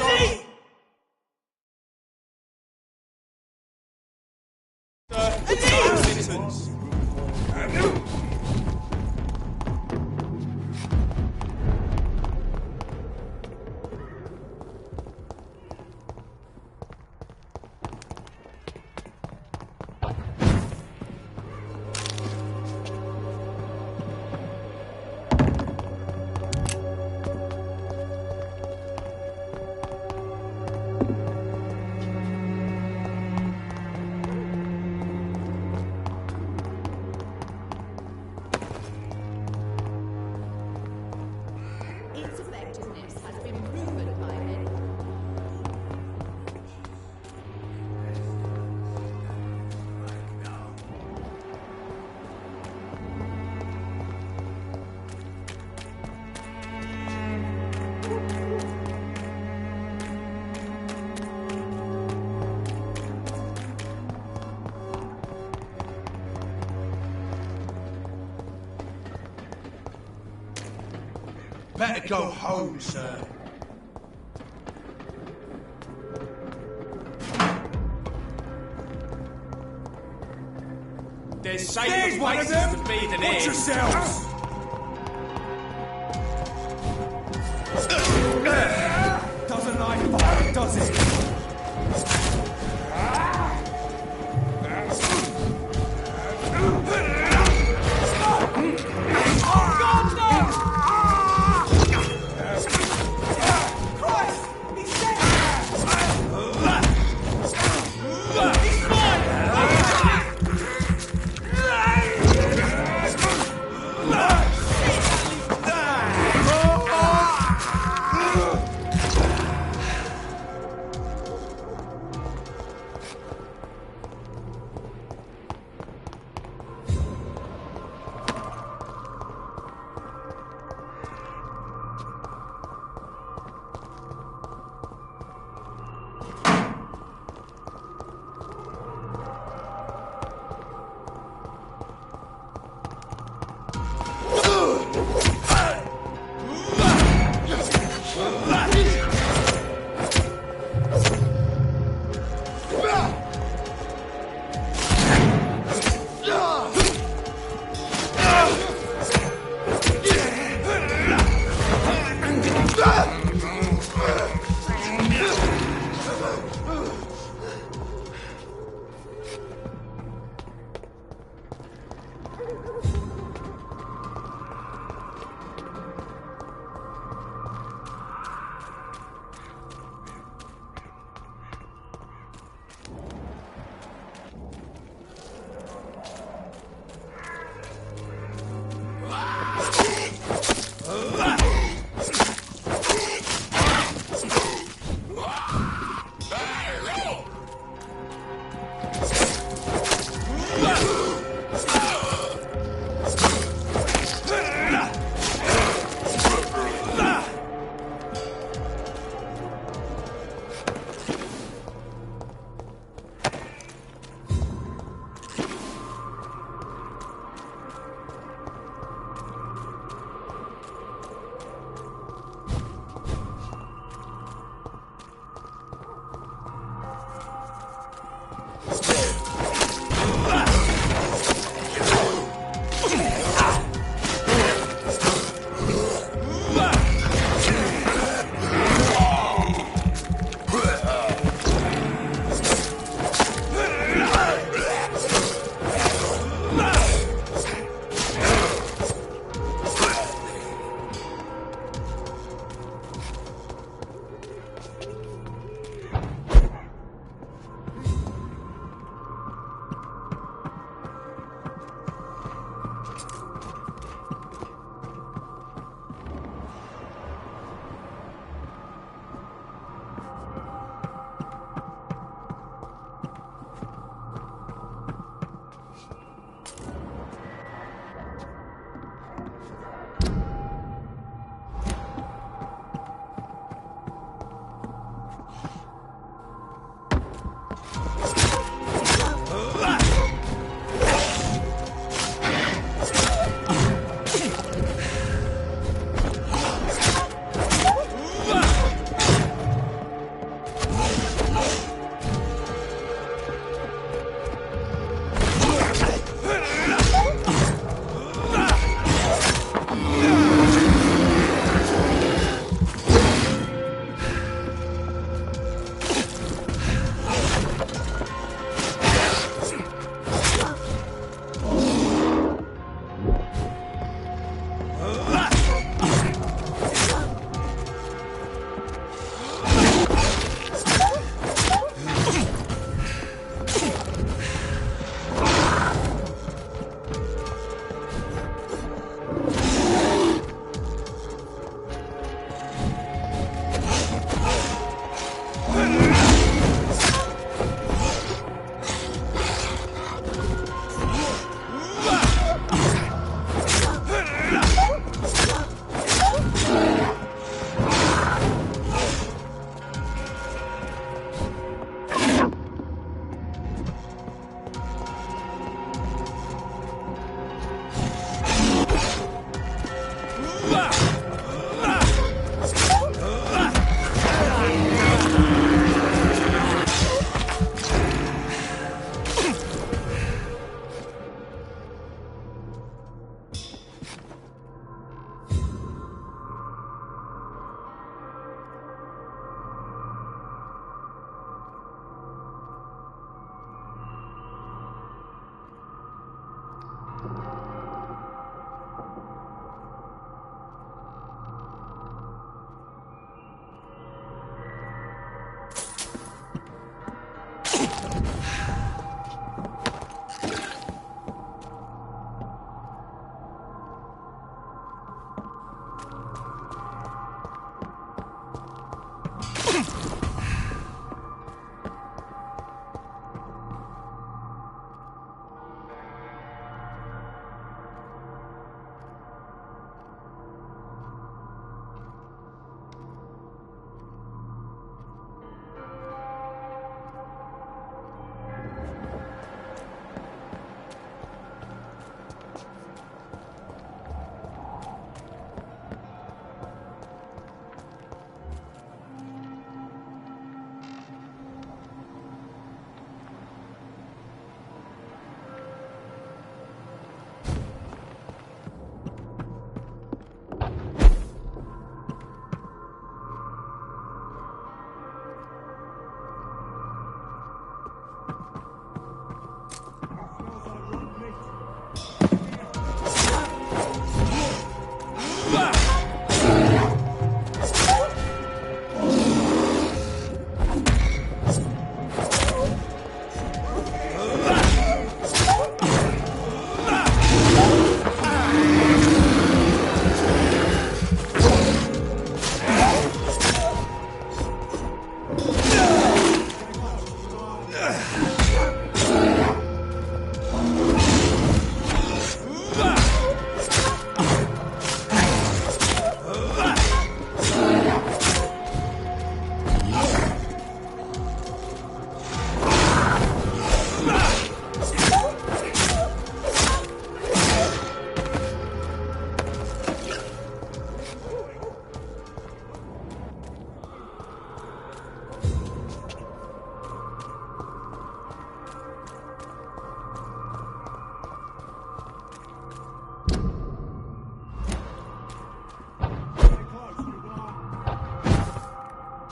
Sorry. Citizens. Better go home, sir. There's safer places to be than here. Watch yourselves! Doesn't like fire, does it?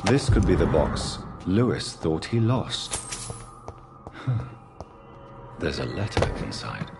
This could be the box Lewis thought he lost. There's a letter inside.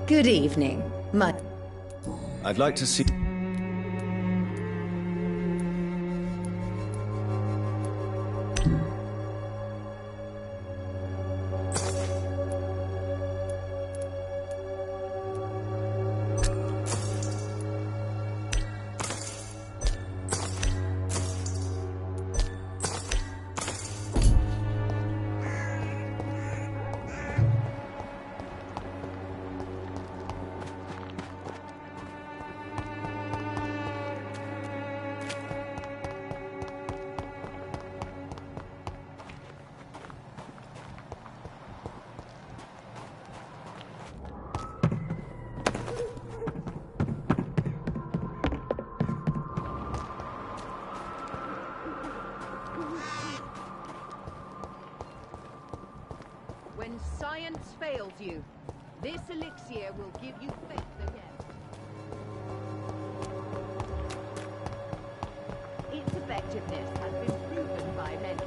Good evening. I'd like to see... When science fails you, this elixir will give you faith again. Its effectiveness has been proven by many.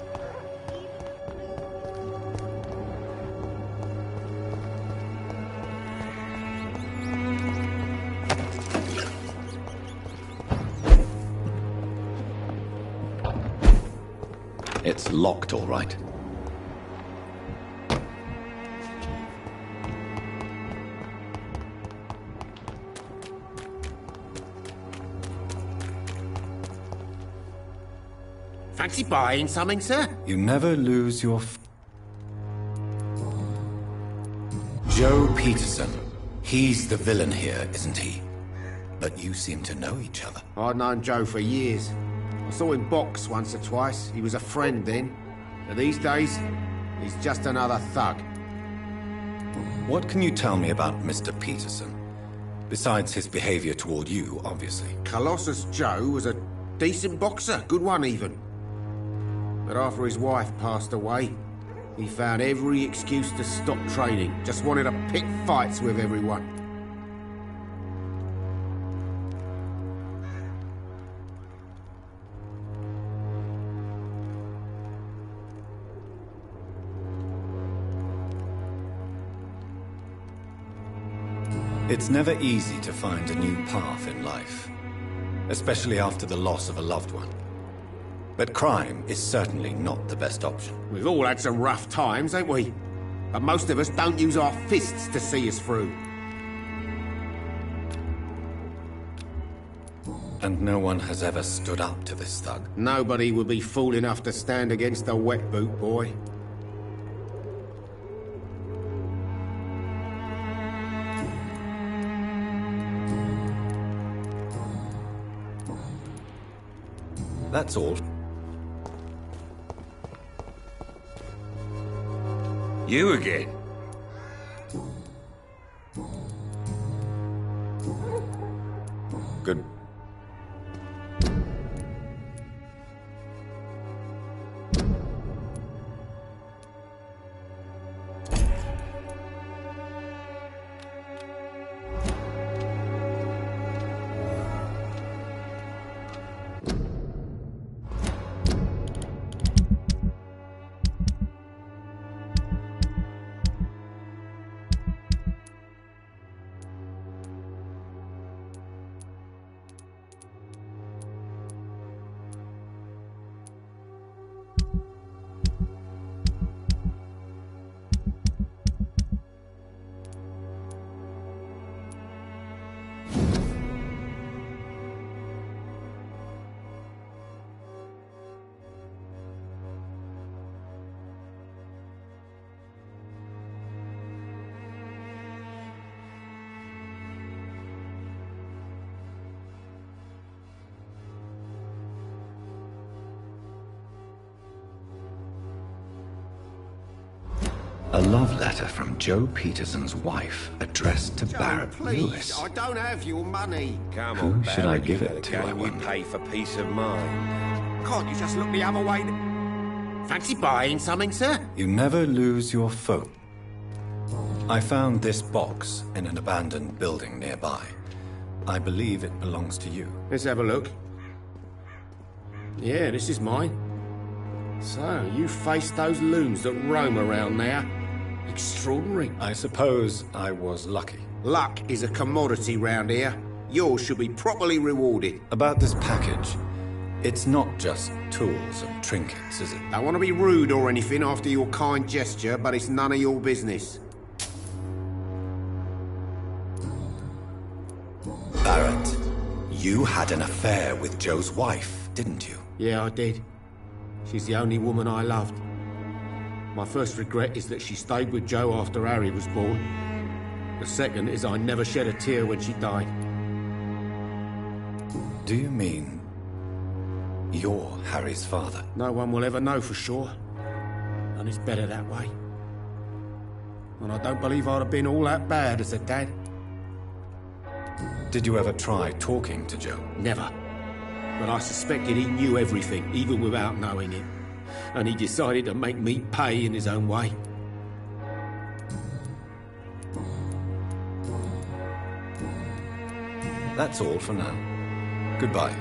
It's locked, all right. Fancy buying something, sir? You never lose your... Joe Peterson. He's the villain here, isn't he? But you seem to know each other. I'd known Joe for years. I saw him box once or twice. He was a friend then. But these days, he's just another thug. What can you tell me about Mr. Peterson? Besides his behavior toward you, obviously. Colossus Joe was a decent boxer, good one even. But after his wife passed away, he found every excuse to stop training. Just wanted to pick fights with everyone. It's never easy to find a new path in life, especially after the loss of a loved one. But crime is certainly not the best option. We've all had some rough times, ain't we? But most of us don't use our fists to see us through. And no one has ever stood up to this thug. Nobody would be fool enough to stand against the wet boot boy. That's all. You again? Good. A love letter from Joe Peterson's wife, addressed to Barrett Please, Lewis. I don't have your money. Come Who on, should I Barry, give you it got a to, I game we wonder? pay for peace of mind. Can't you just look the other way? Fancy buying something, sir? You never lose your phone. I found this box in an abandoned building nearby. I believe it belongs to you. Let's have a look. Yeah, this is mine. So, you faced those loons that roam around there. Extraordinary. I suppose I was lucky. Luck is a commodity round here. Yours should be properly rewarded. About this package, it's not just tools and trinkets, is it? Don't want to be rude or anything after your kind gesture, but it's none of your business. Barrett, you had an affair with Joe's wife, didn't you? Yeah, I did. She's the only woman I loved. My first regret is that she stayed with Joe after Harry was born. The second is I never shed a tear when she died. Do you mean you're Harry's father? No one will ever know for sure. And it's better that way. And I don't believe I'd have been all that bad as a dad. Did you ever try talking to Joe? Never. But I suspected he knew everything, even without knowing it. And he decided to make me pay in his own way. That's all for now. Goodbye.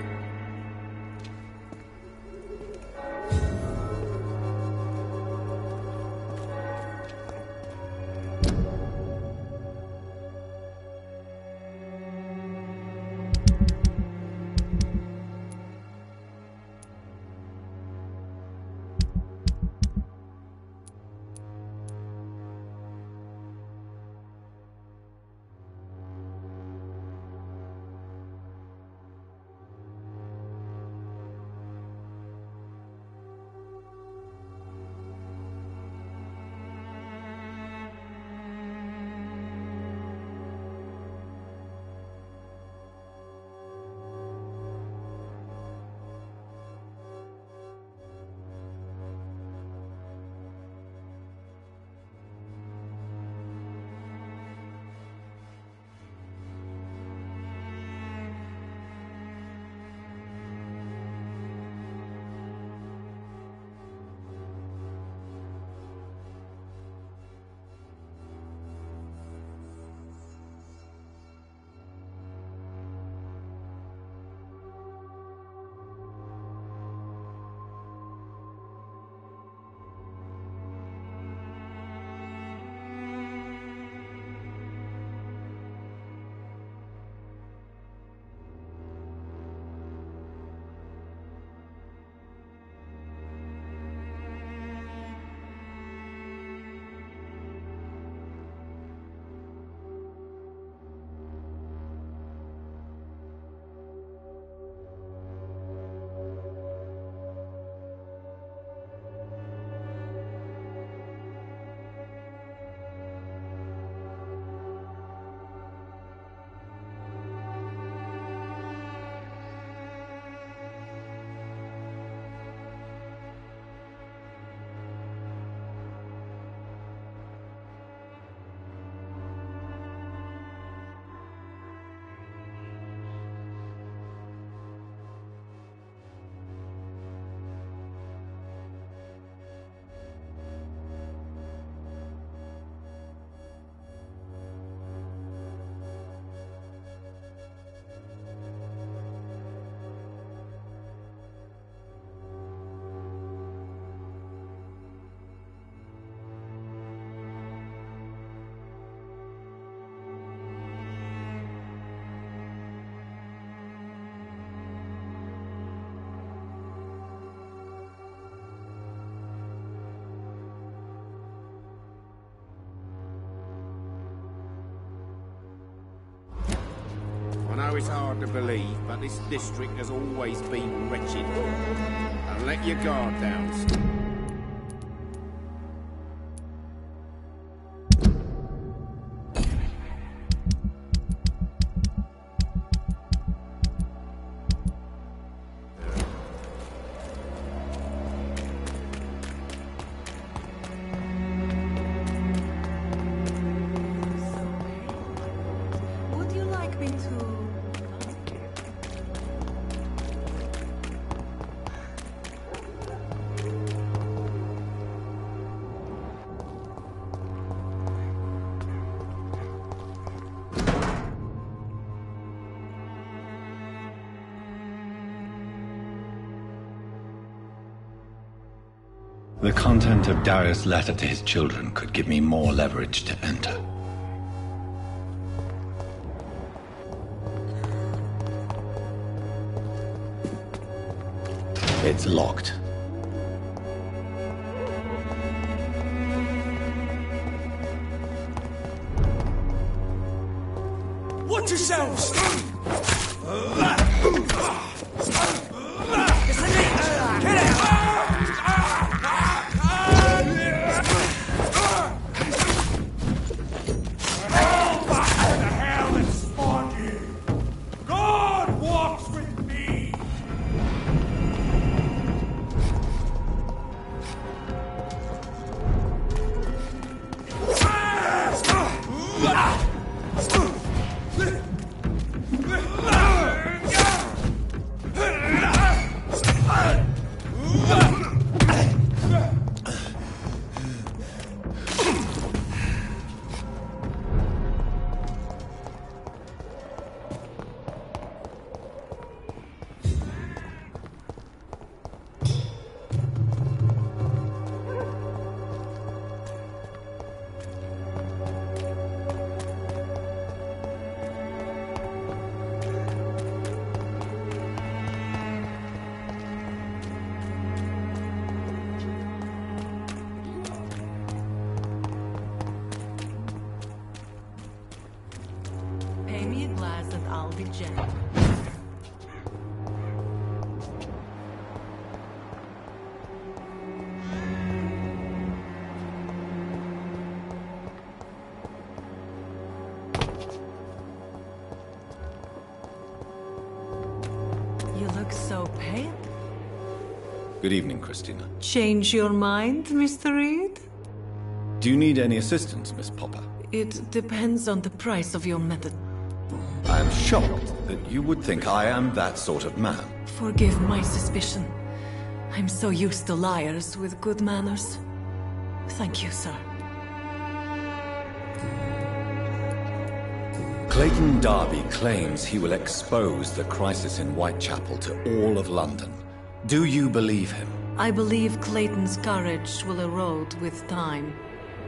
I know it's hard to believe, but this district has always been wretched. Don't let your guard down. Would you like me to... The content of Darius' letter to his children could give me more leverage to enter. It's locked. Watch yourselves! Pay me a glass and I'll be gentle. You look so pale. Good evening, Christina. Change your mind, Mr. Reed? Do you need any assistance, Miss Popper? It depends on the price of your method. I am shocked that you would think I am that sort of man. Forgive my suspicion. I'm so used to liars with good manners. Thank you, sir. Clayton Darby claims he will expose the crisis in Whitechapel to all of London. Do you believe him? I believe Clayton's courage will erode with time,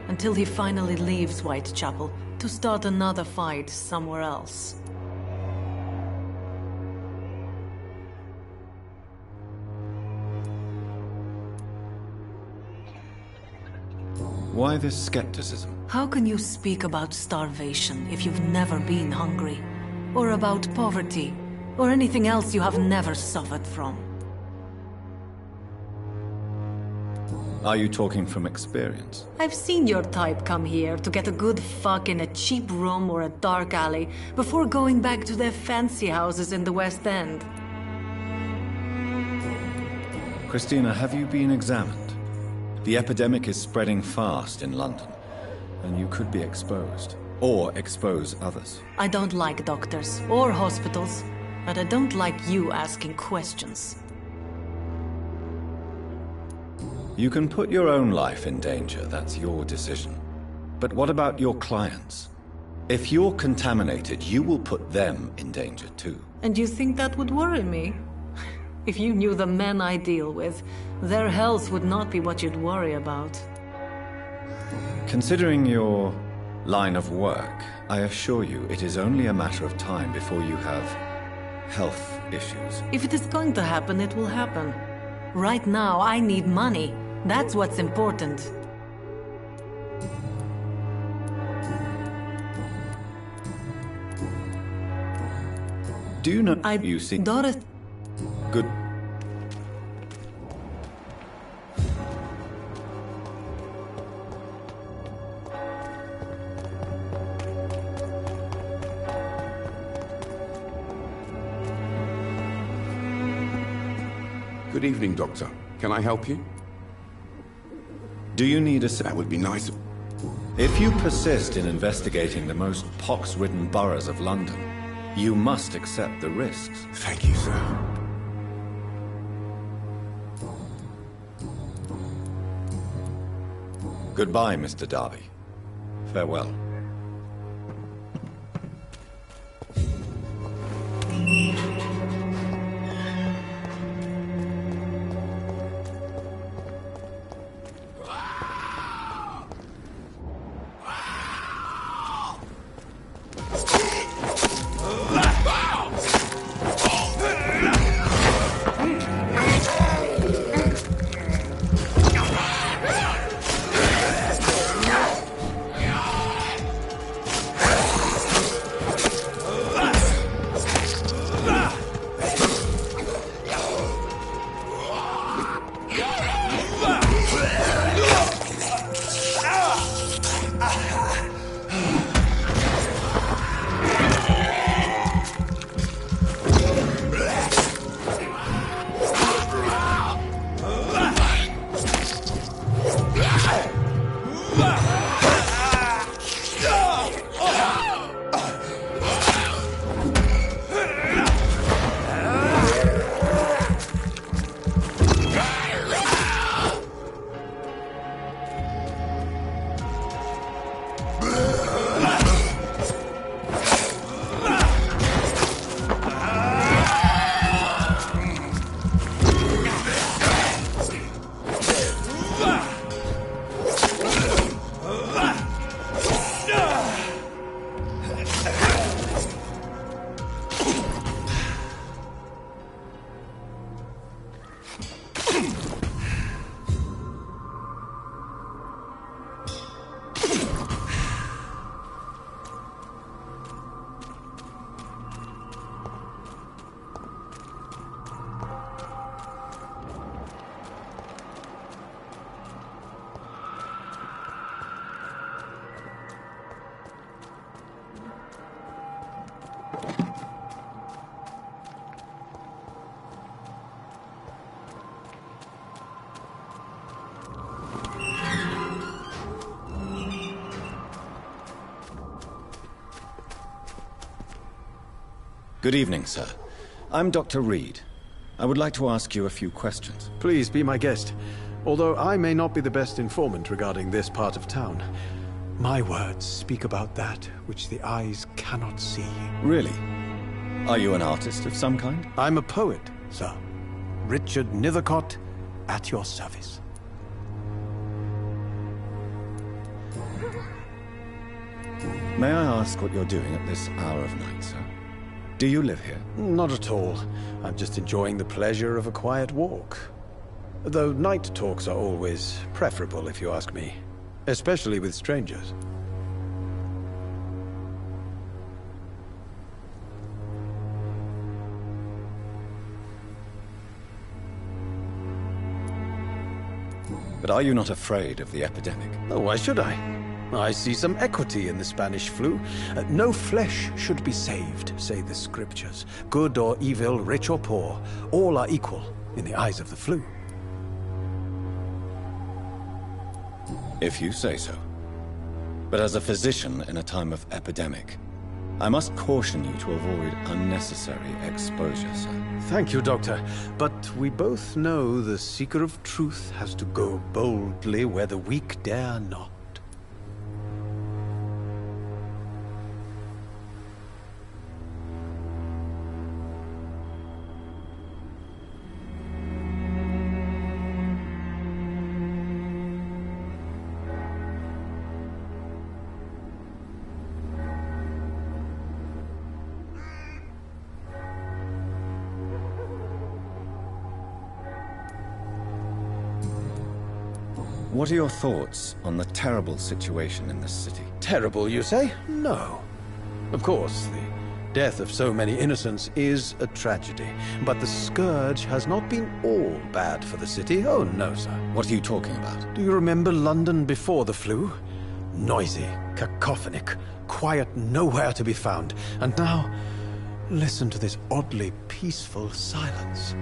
until he finally leaves Whitechapel to start another fight somewhere else. Why this skepticism? How can you speak about starvation if you've never been hungry? Or about poverty? Or anything else you have never suffered from? Are you talking from experience? I've seen your type come here to get a good fuck in a cheap room or a dark alley before going back to their fancy houses in the West End. Christina, have you been examined? The epidemic is spreading fast in London, and you could be exposed. Or expose others. I don't like doctors or hospitals, but I don't like you asking questions. You can put your own life in danger, that's your decision. But what about your clients? If you're contaminated, you will put them in danger too. And you think that would worry me? If you knew the men I deal with, their health would not be what you'd worry about. Considering your line of work, I assure you it is only a matter of time before you have health issues. If it is going to happen, it will happen. Right now, I need money. That's what's important. Do you know you see? Dorothy... Good. Good evening, Doctor. Can I help you? Do you need That would be nice. If you persist in investigating the most pox-ridden boroughs of London, you must accept the risks. Thank you, sir. Goodbye, Mr. Darby. Farewell. Good evening, sir. I'm Dr. Reed. I would like to ask you a few questions. Please be my guest. Although I may not be the best informant regarding this part of town, my words speak about that which the eyes cannot see. Really? Are you an artist of some kind? I'm a poet, sir. Richard Nethercott, at your service. May I ask what you're doing at this hour of night, sir? Do you live here? Not at all. I'm just enjoying the pleasure of a quiet walk. Though night talks are always preferable, if you ask me. Especially with strangers. But are you not afraid of the epidemic? Oh, why should I? I see some equity in the Spanish flu. No flesh should be saved, say the scriptures. Good or evil, rich or poor, all are equal in the eyes of the flu. If you say so. But as a physician in a time of epidemic, I must caution you to avoid unnecessary exposure, sir. Thank you, Doctor. But we both know the seeker of truth has to go boldly where the weak dare not. What are your thoughts on the terrible situation in this city? Terrible, you say? No. Of course, the death of so many innocents is a tragedy. But the scourge has not been all bad for the city. Oh, no, sir. What are you talking about? Do you remember London before the flu? Noisy, cacophonic, quiet nowhere to be found. And now, listen to this oddly peaceful silence.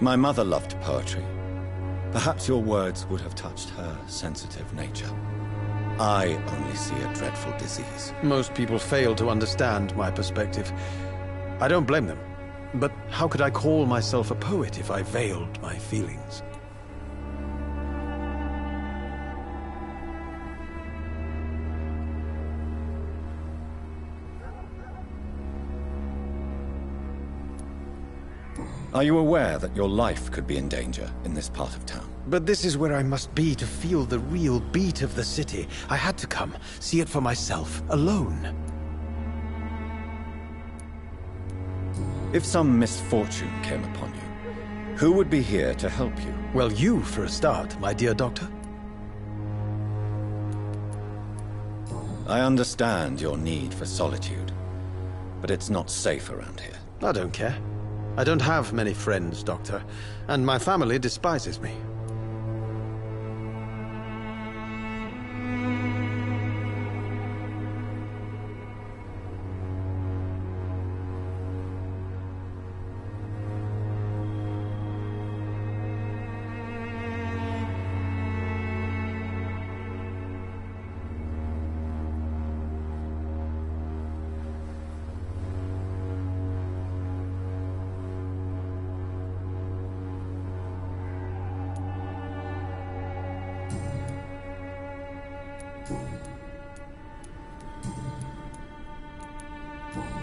My mother loved poetry. Perhaps your words would have touched her sensitive nature. I only see a dreadful disease. Most people fail to understand my perspective. I don't blame them. But how could I call myself a poet if I veiled my feelings? Are you aware that your life could be in danger in this part of town? But this is where I must be to feel the real beat of the city. I had to come, see it for myself, alone. If some misfortune came upon you, who would be here to help you? Well, you for a start, my dear doctor. I understand your need for solitude, but it's not safe around here. I don't care. I don't have many friends, Doctor, and my family despises me.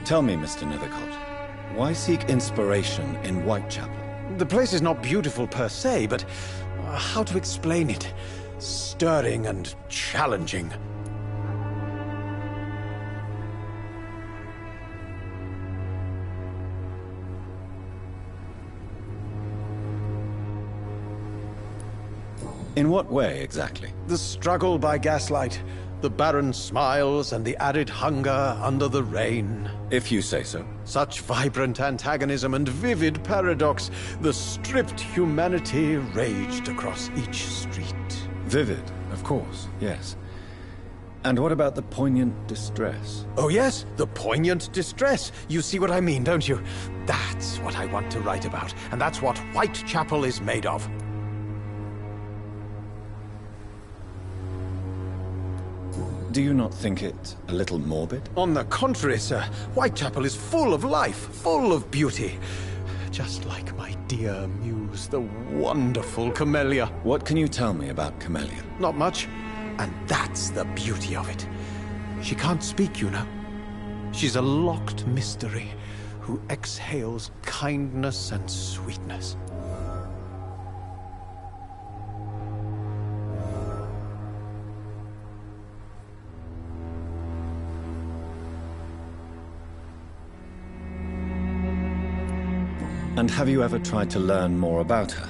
Tell me, Mr. Nethercott, why seek inspiration in Whitechapel? The place is not beautiful per se, but how to explain it? Stirring and challenging. In what way, exactly? The struggle by gaslight, The barren smiles and the arid hunger under the rain. If you say so. Such vibrant antagonism and vivid paradox. The stripped humanity raged across each street. Vivid, of course, yes. And what about the poignant distress? Oh yes, the poignant distress. You see what I mean, don't you? That's what I want to write about, and that's what Whitechapel is made of. Do you not think it a little morbid? On the contrary, sir. Whitechapel is full of life, full of beauty. Just like my dear muse, the wonderful Camellia. What can you tell me about Camellia? Not much. And that's the beauty of it. She can't speak, you know. She's a locked mystery who exhales kindness and sweetness. And have you ever tried to learn more about her?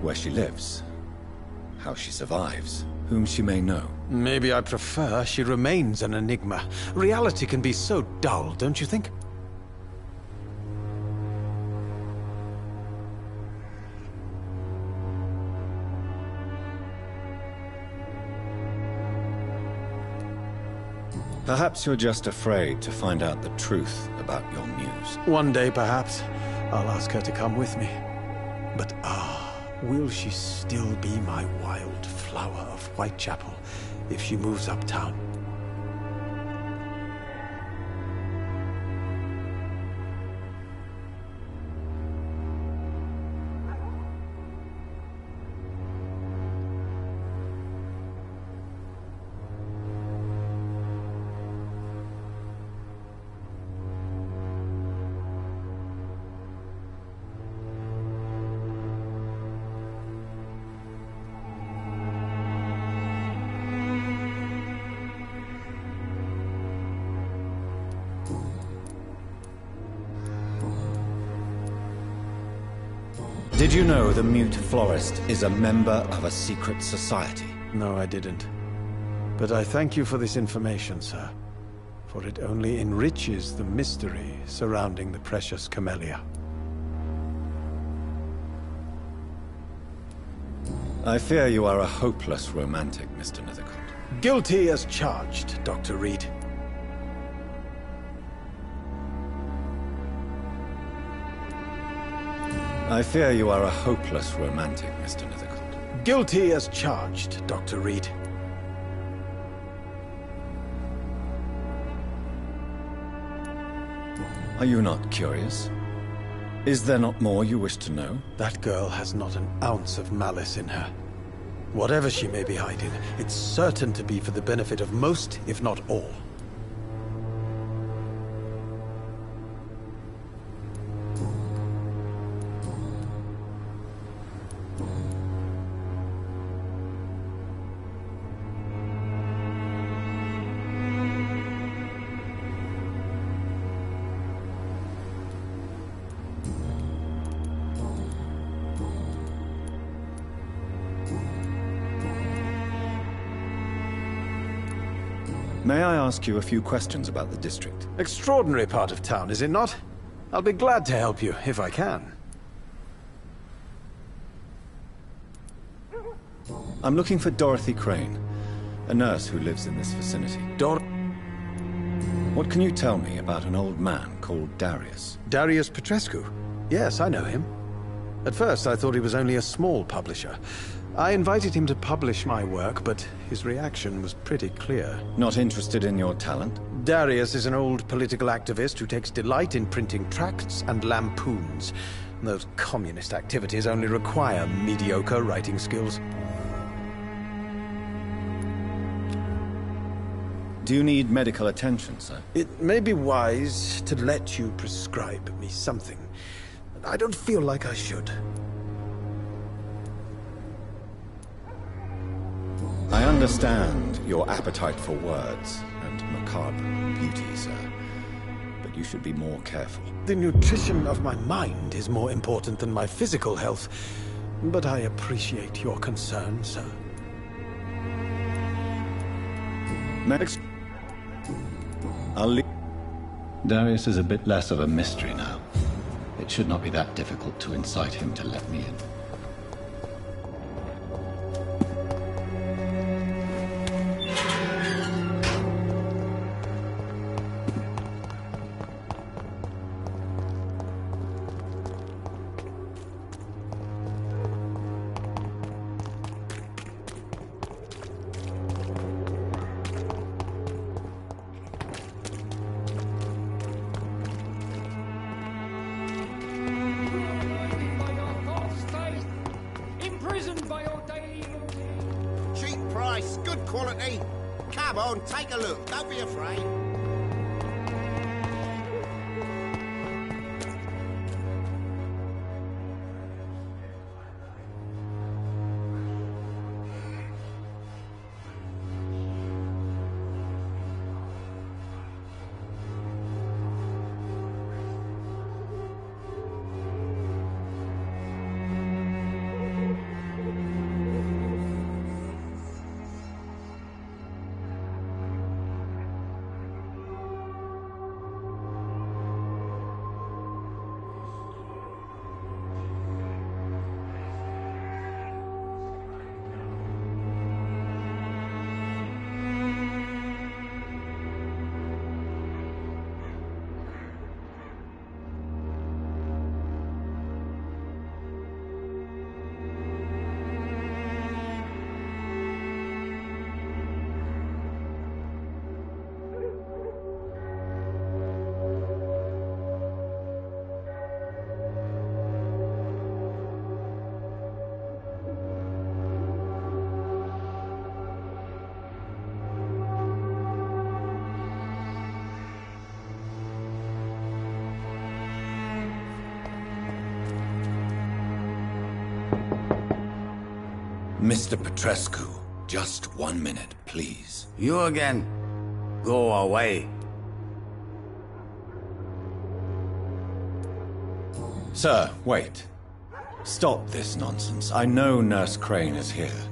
Where she lives? How she survives? Whom she may know? Maybe I prefer she remains an enigma. Reality can be so dull, don't you think? Perhaps you're just afraid to find out the truth about your muse. One day, perhaps, I'll ask her to come with me. But will she still be my wild flower of Whitechapel if she moves uptown? Did you know the Mute Florist is a member of a secret society? No, I didn't. But I thank you for this information, sir. For it only enriches the mystery surrounding the precious Camellia. I fear you are a hopeless romantic, Mr. Nethercott. Guilty as charged, Dr. Reed. I fear you are a hopeless romantic, Mr. Nethercott. Guilty as charged, Dr. Reed. Are you not curious? Is there not more you wish to know? That girl has not an ounce of malice in her. Whatever she may be hiding, it's certain to be for the benefit of most, if not all. May I ask you a few questions about the district? Extraordinary part of town, is it not? I'll be glad to help you, if I can. I'm looking for Dorothy Crane, a nurse who lives in this vicinity. What can you tell me about an old man called Darius? Darius Petrescu? Yes, I know him. At first, I thought he was only a small publisher. I invited him to publish my work, but his reaction was pretty clear. Not interested in your talent? Darius is an old political activist who takes delight in printing tracts and lampoons. Those communist activities only require mediocre writing skills. Do you need medical attention, sir? It may be wise to let you prescribe me something. I don't feel like I should. I understand your appetite for words and macabre beauty, sir. But you should be more careful. The nutrition of my mind is more important than my physical health. But I appreciate your concern, sir. Next. I'll leave. Darius is a bit less of a mystery now. It should not be that difficult to incite him to let me in. Imprisoned by your daily routine. Cheap price, good quality. Come on, take a look. Don't be afraid. Mr. Petrescu, just 1 minute, please. You again? Go away. Sir, wait. Stop this nonsense. I know Nurse Crane is here.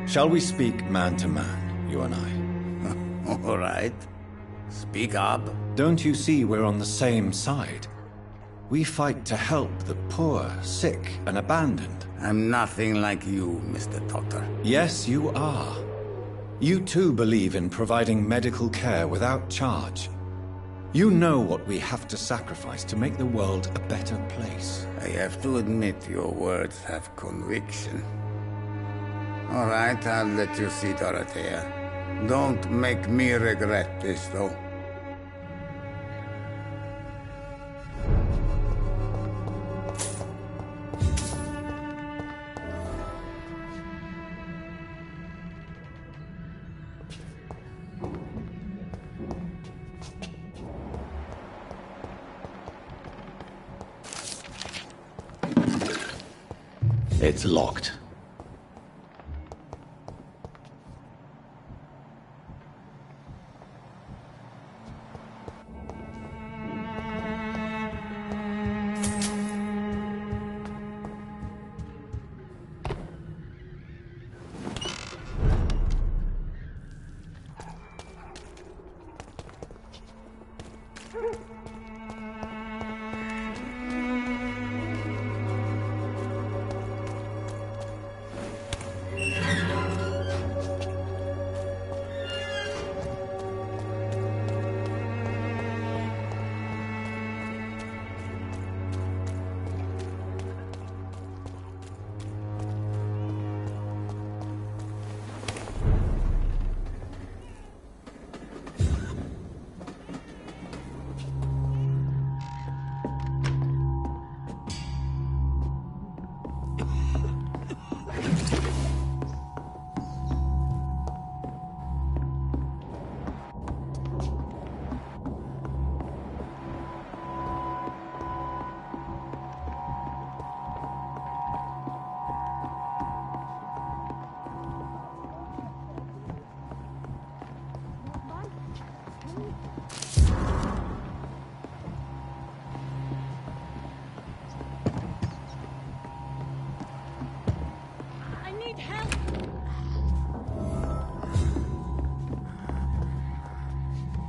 Shall we speak man to man, you and I? All right. Speak up. Don't you see we're on the same side? We fight to help the poor, sick, and abandoned. I'm nothing like you, Mr. Totter. Yes, you are. You too believe in providing medical care without charge. You know what we have to sacrifice to make the world a better place. I have to admit your words have conviction. All right, I'll let you see, Dorothea. Don't make me regret this, though. It's locked.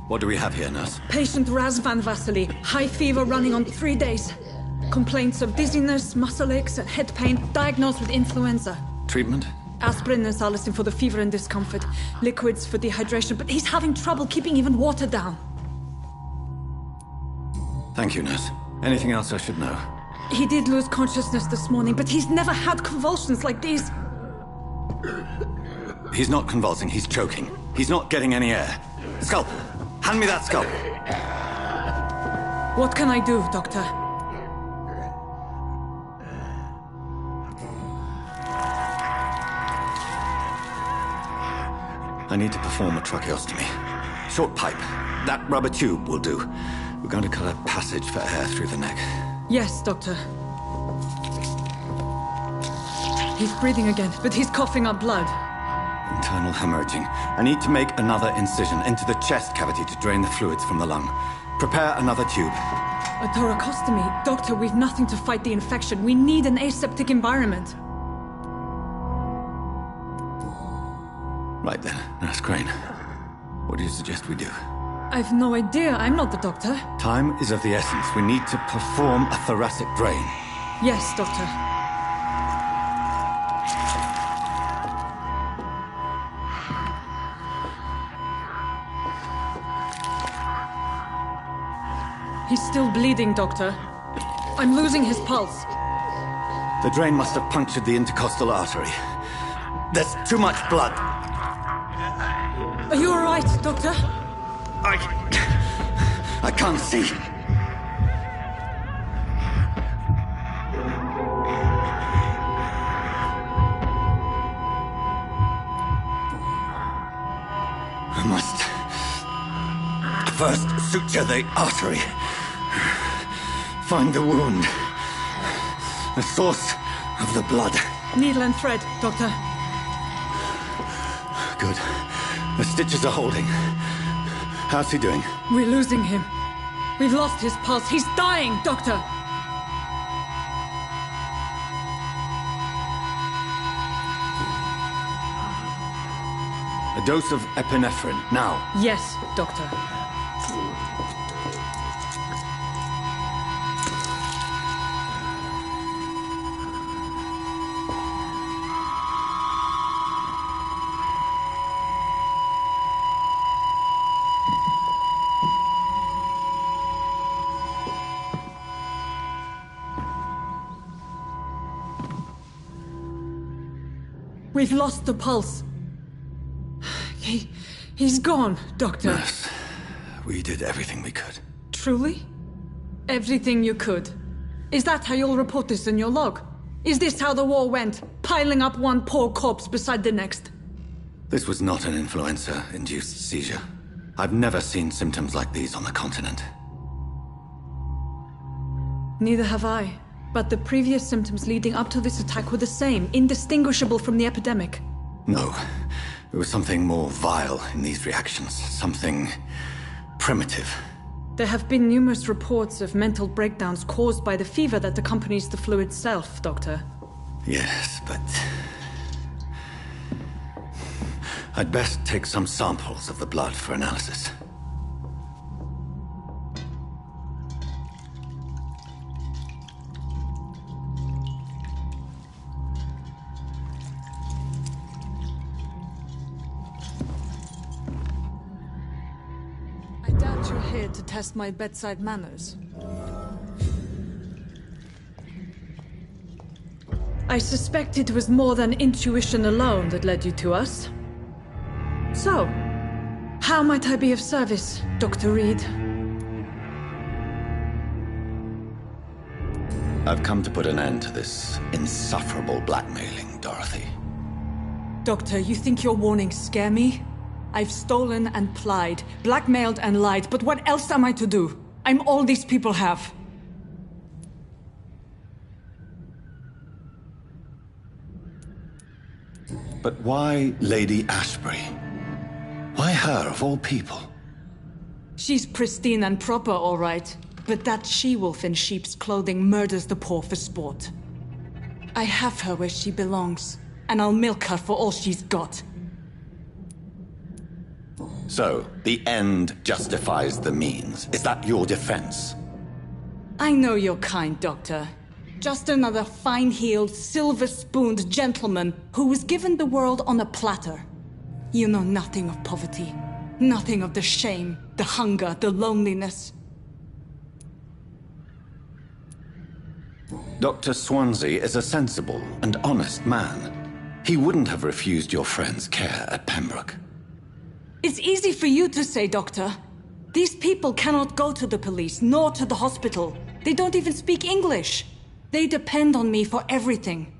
What do we have here, nurse? Patient Raz Van Vasily. High fever running on 3 days. Complaints of dizziness, muscle aches, and head pain. Diagnosed with influenza. Treatment? Aspirin and salicin for the fever and discomfort. Liquids for dehydration, but he's having trouble keeping even water down. Thank you, nurse. Anything else I should know? He did lose consciousness this morning, but he's never had convulsions like these. He's not convulsing, he's choking. He's not getting any air. Scalpel! Hand me that scalpel! What can I do, Doctor? I need to perform a tracheostomy. Short pipe. That rubber tube will do. We're going to cut a passage for air through the neck. Yes, Doctor. He's breathing again, but he's coughing up blood. Internal hemorrhaging. I need to make another incision into the chest cavity to drain the fluids from the lung. Prepare another tube. A thoracostomy? Doctor, we've nothing to fight the infection. We need an aseptic environment. Right then, Nurse Crane. What do you suggest we do? I've no idea. I'm not the doctor. Time is of the essence. We need to perform a thoracic drain. Yes, Doctor. He's still bleeding, Doctor. I'm losing his pulse. The drain must have punctured the intercostal artery. There's too much blood. Are you all right, Doctor? I can't see. I must first suture the artery. Find the wound. The source of the blood. Needle and thread, Doctor. Good. The stitches are holding. How's he doing? We're losing him. We've lost his pulse. He's dying, Doctor. A dose of epinephrine, now. Yes, Doctor. We've lost the pulse. He's gone, Doctor. Nurse, we did everything we could. Truly? Everything you could? Is that how you'll report this in your log? Is this how the war went? Piling up one poor corpse beside the next? This was not an influenza-induced seizure. I've never seen symptoms like these on the continent. Neither have I. But the previous symptoms leading up to this attack were the same, indistinguishable from the epidemic. No. There was something more vile in these reactions. Something primitive. There have been numerous reports of mental breakdowns caused by the fever that accompanies the flu itself, Doctor. Yes, but I'd best take some samples of the blood for analysis. I doubt you're here to test my bedside manners. I suspect it was more than intuition alone that led you to us. So, how might I be of service, Dr. Reed? I've come to put an end to this insufferable blackmailing, Dorothy. Doctor, you think your warnings scare me? I've stolen and plied, blackmailed and lied, but what else am I to do? I'm all these people have. But why Lady Ashbury? Why her, of all people? She's pristine and proper, all right. But that she-wolf in sheep's clothing murders the poor for sport. I have her where she belongs, and I'll milk her for all she's got. So, the end justifies the means. Is that your defense? I know you're kind, Doctor. Just another fine-heeled, silver-spooned gentleman who was given the world on a platter. You know nothing of poverty. Nothing of the shame, the hunger, the loneliness. Dr. Swansea is a sensible and honest man. He wouldn't have refused your friend's care at Pembroke. It's easy for you to say, Doctor. These people cannot go to the police, nor to the hospital. They don't even speak English. They depend on me for everything.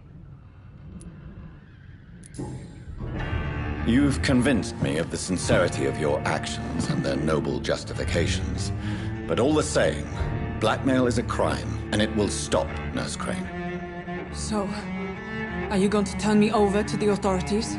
You've convinced me of the sincerity of your actions and their noble justifications. But all the same, blackmail is a crime, and it will stop, Nurse Crane. So, are you going to turn me over to the authorities?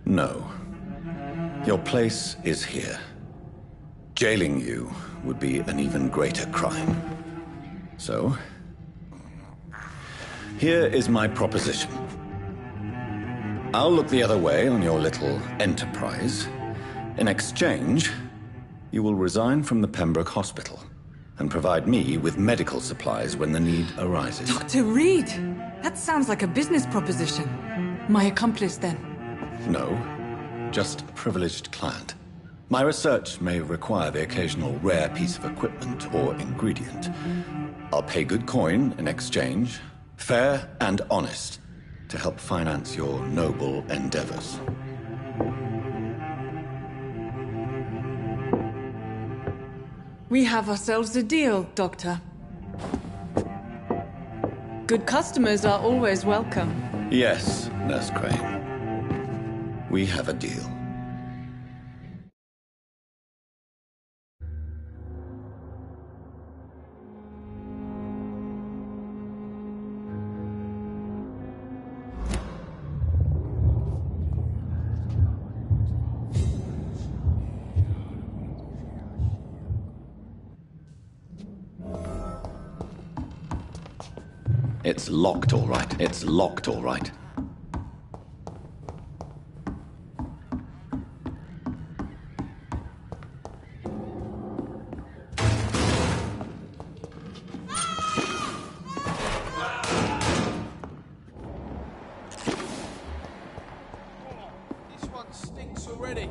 No. Your place is here. Jailing you would be an even greater crime. So, here is my proposition. I'll look the other way on your little enterprise. In exchange, you will resign from the Pembroke Hospital and provide me with medical supplies when the need arises. Dr. Reed! That sounds like a business proposition. My accomplice, then? No, just a privileged client. My research may require the occasional rare piece of equipment or ingredient. I'll pay good coin in exchange, fair and honest, to help finance your noble endeavors. We have ourselves a deal, Doctor. Good customers are always welcome. Yes, Nurse Crane. We have a deal. It's locked, all right. It's locked, all right. This one stinks already.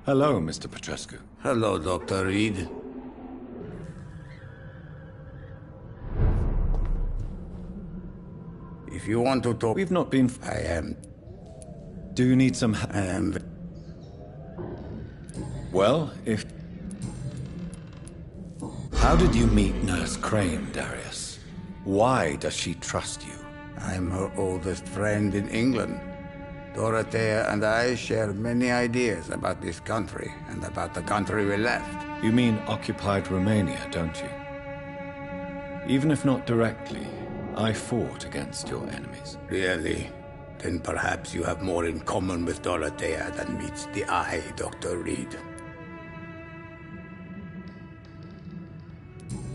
Hello, Mr. Petrescu. Hello, Dr. Reed. If you want to talk... We've not been... I am... Do you need some... I am... Well, if... How did you meet Nurse Crane, Darius? Why does she trust you? I'm her oldest friend in England. Dorothea and I share many ideas about this country and about the country we left. You mean occupied Romania, don't you? Even if not directly, I fought against your enemies. Really? Then perhaps you have more in common with Dorothea than meets the eye, Dr. Reed.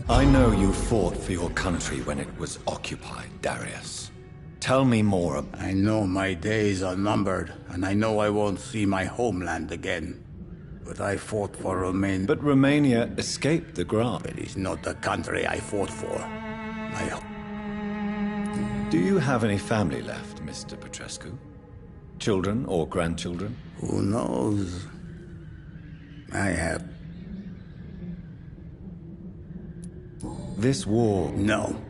I know you fought for your country when it was occupied, Darius. Tell me more about... I know my days are numbered, and I know I won't see my homeland again. But I fought for Romania. But Romania escaped the grant. It is not the country I fought for. Do you have any family left, Mr. Petrescu? Children or grandchildren? Who knows? I have... This war... No.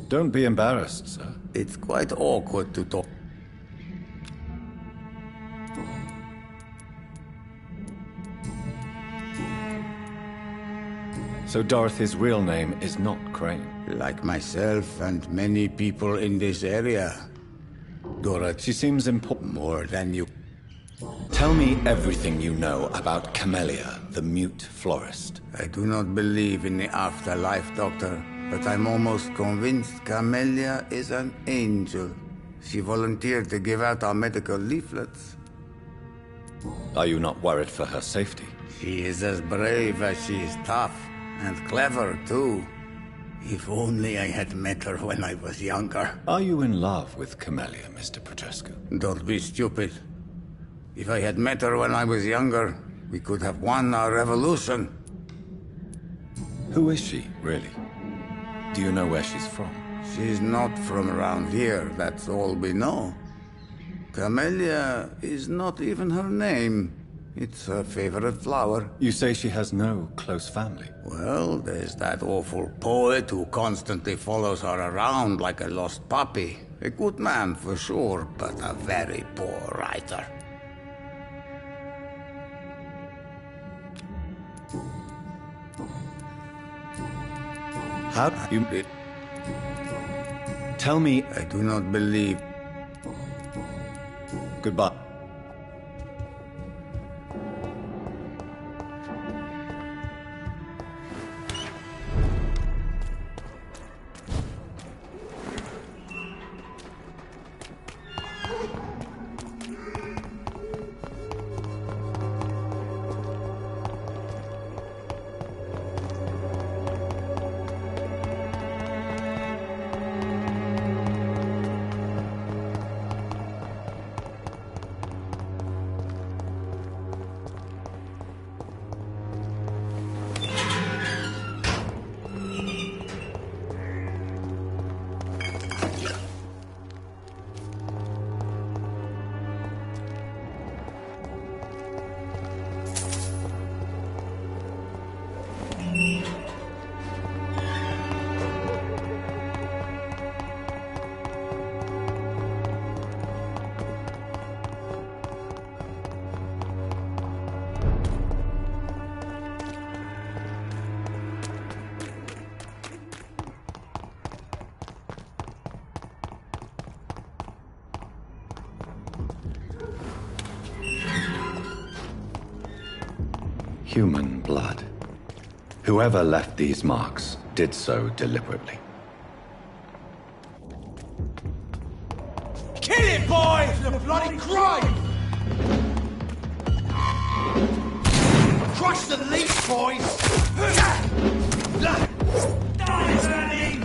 Don't be embarrassed, sir. It's quite awkward to talk. So Dorothy's real name is not Crane? Like myself and many people in this area. Dorothy. She seems important. More than you. Tell me everything you know about Camellia, the mute florist. I do not believe in the afterlife, Doctor, but I'm almost convinced Camellia is an angel. She volunteered to give out our medical leaflets. Are you not worried for her safety? She is as brave as she is tough, and clever, too. If only I had met her when I was younger. Are you in love with Camellia, Mr. Petrescu? Don't be stupid. If I had met her when I was younger, we could have won our revolution. Who is she, really? Do you know where she's from? She's not from around here, that's all we know. Camellia is not even her name. It's her favorite flower. You say she has no close family? Well, there's that awful poet who constantly follows her around like a lost puppy. A good man for sure, but a very poor writer. How do you... Tell me... I do not believe... Goodbye. Human blood. Whoever left these marks did so deliberately. Kill it, boys! The bloody crime! Crush the leech, boys! Die, Bernie!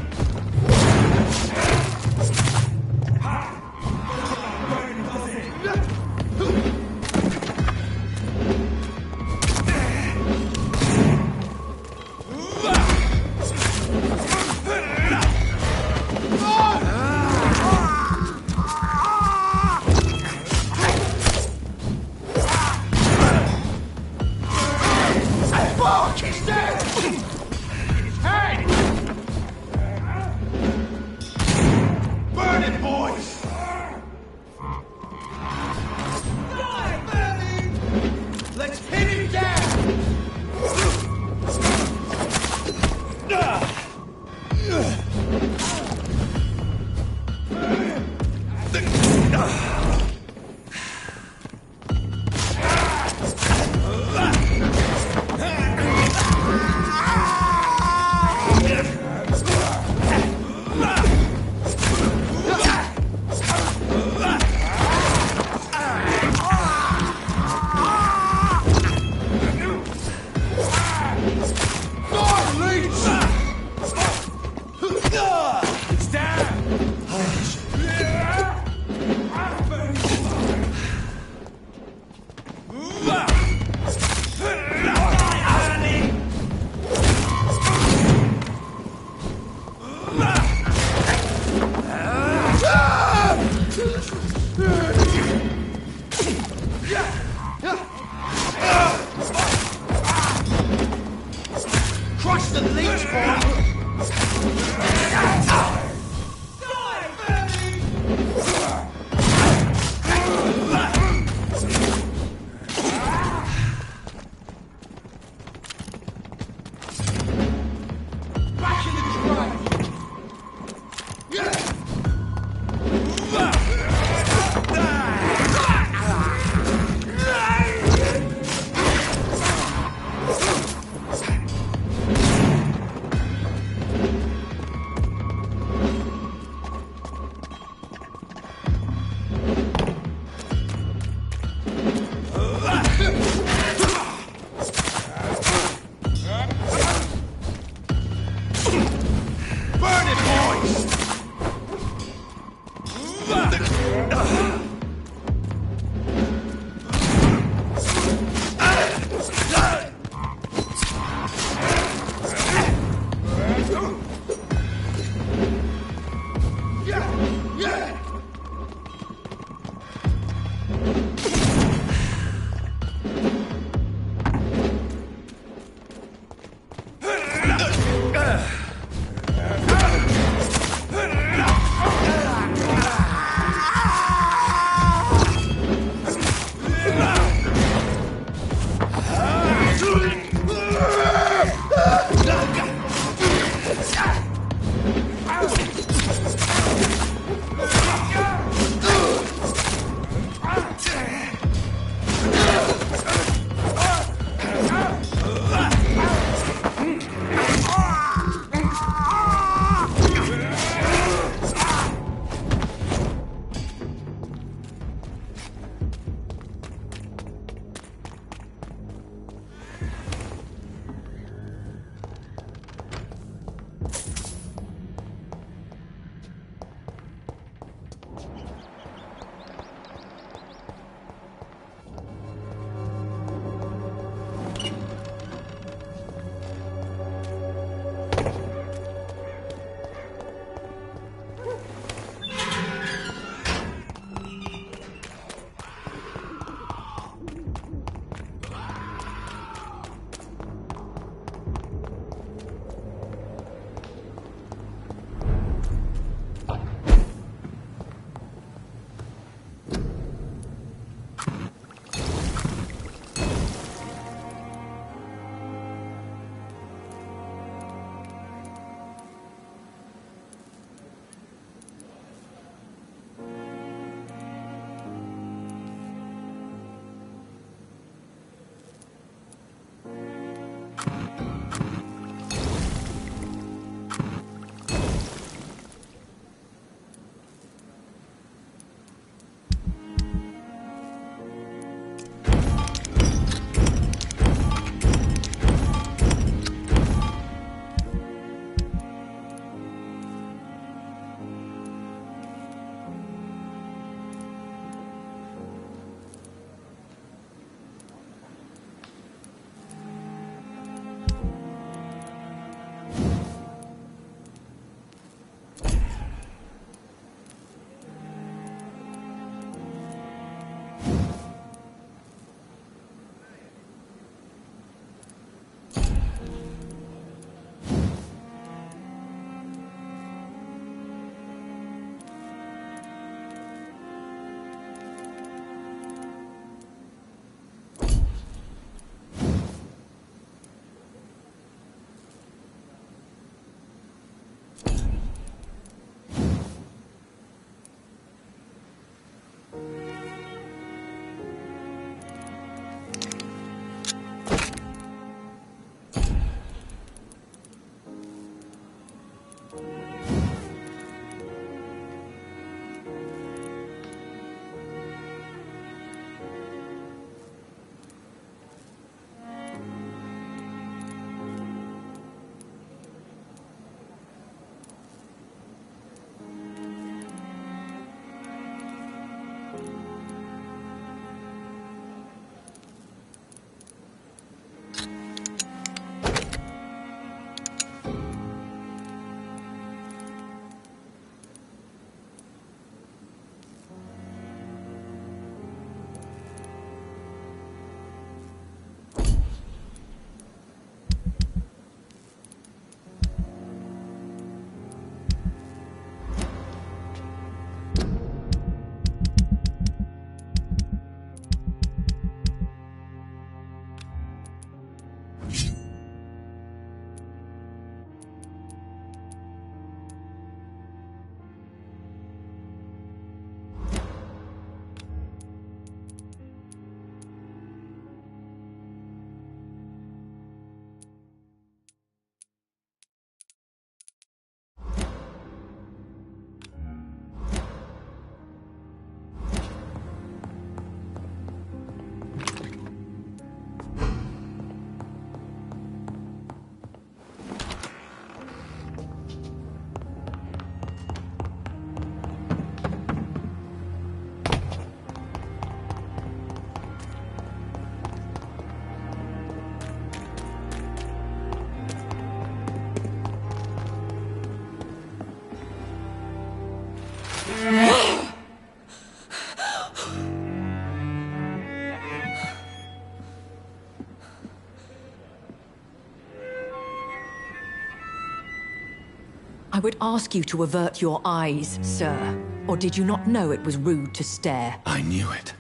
I would ask you to avert your eyes, sir. Or did you not know it was rude to stare? I knew it.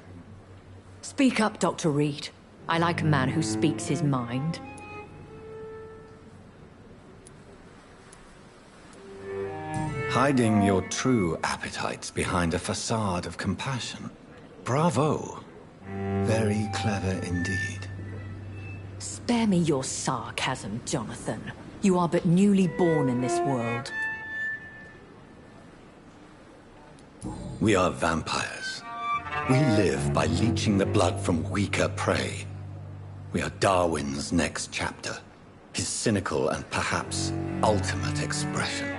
Speak up, Dr. Reed. I like a man who speaks his mind. Hiding your true appetites behind a facade of compassion. Bravo. Very clever indeed. Spare me your sarcasm, Jonathan. You are but newly born in this world. We are vampires. We live by leeching the blood from weaker prey. We are Darwin's next chapter. His cynical and perhaps ultimate expression.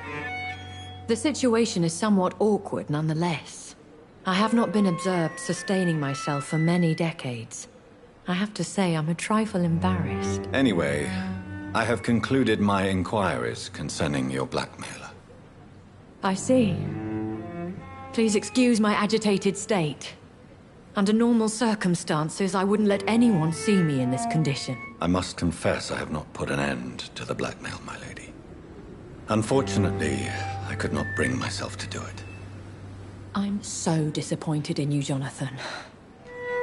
The situation is somewhat awkward nonetheless. I have not been observed sustaining myself for many decades. I have to say I'm a trifle embarrassed. Anyway, I have concluded my inquiries concerning your blackmailer. I see. Please excuse my agitated state. Under normal circumstances, I wouldn't let anyone see me in this condition. I must confess I have not put an end to the blackmail, my lady. Unfortunately, I could not bring myself to do it. I'm so disappointed in you, Jonathan.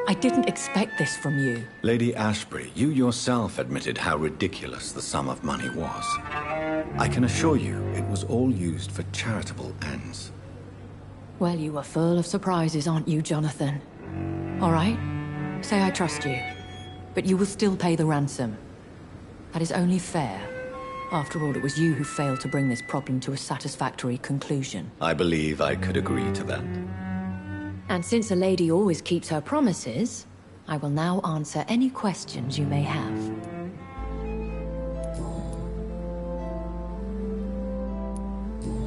I didn't expect this from you. Lady Ashbury, you yourself admitted how ridiculous the sum of money was. I can assure you it was all used for charitable ends. Well, you are full of surprises, aren't you, Jonathan? All right, say I trust you, but you will still pay the ransom. That is only fair. After all, it was you who failed to bring this problem to a satisfactory conclusion. I believe I could agree to that. And since a lady always keeps her promises, I will now answer any questions you may have.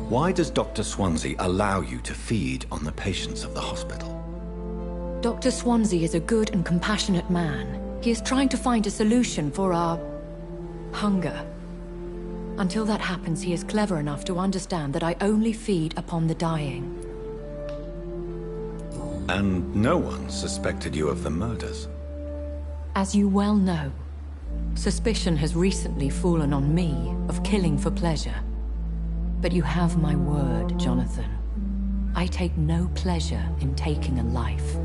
Why does Dr. Swansea allow you to feed on the patients of the hospital? Dr. Swansea is a good and compassionate man. He is trying to find a solution for our hunger. Until that happens, he is clever enough to understand that I only feed upon the dying. And no one suspected you of the murders? As you well know, suspicion has recently fallen on me of killing for pleasure. But you have my word, Jonathan. I take no pleasure in taking a life.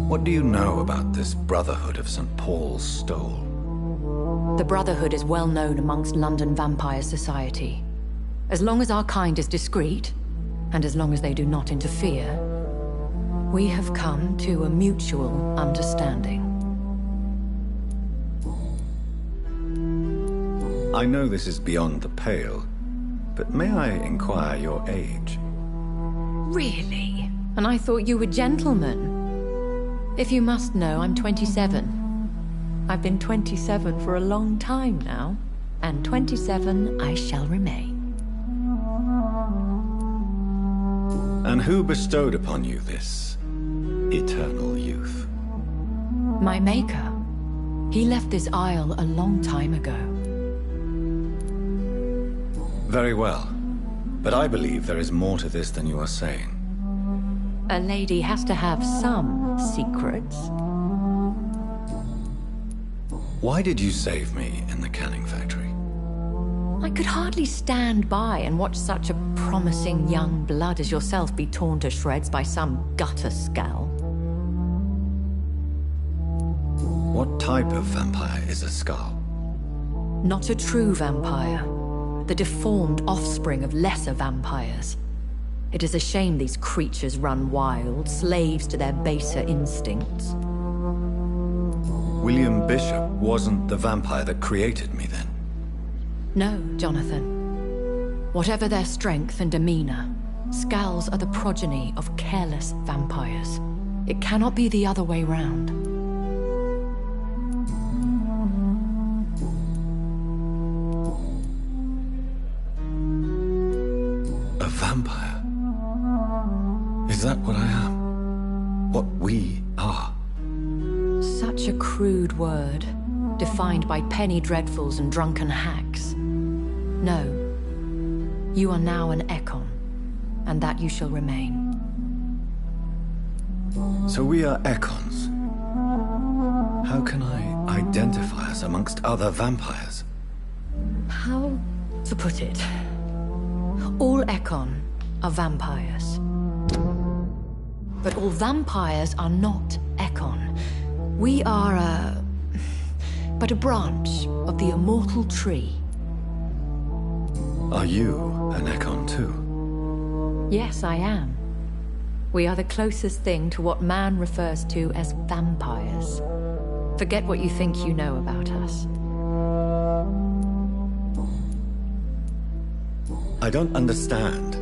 What do you know about this Brotherhood of St. Paul's Stole? The Brotherhood is well known amongst London Vampire Society. As long as our kind is discreet, and as long as they do not interfere, we have come to a mutual understanding. I know this is beyond the pale, but may I inquire your age? Really? And I thought you were gentlemen. If you must know, I'm 27. I've been 27 for a long time now, and 27 I shall remain. And who bestowed upon you this eternal youth? My maker. He left this isle a long time ago. Very well, but I believe there is more to this than you are saying. A lady has to have some secrets. Why did you save me in the canning factory? I could hardly stand by and watch such a promising young blood as yourself be torn to shreds by some gutter scowl. What type of vampire is a skull? Not a true vampire. The deformed offspring of lesser vampires. It is a shame these creatures run wild, slaves to their baser instincts. William Bishop wasn't the vampire that created me, then? No, Jonathan. Whatever their strength and demeanor, Scowls are the progeny of careless vampires. It cannot be the other way round. A vampire? Is that what I am? What we are? Such a crude word, defined by penny dreadfuls and drunken hacks. No. You are now an Ekon, and that you shall remain. So we are Ekons. How can I identify us amongst other vampires? How to put it? All Ekon are vampires. But all vampires are not Ekon. We are but a branch of the immortal tree. Are you an Ekon too? Yes, I am. We are the closest thing to what man refers to as vampires. Forget what you think you know about us. I don't understand.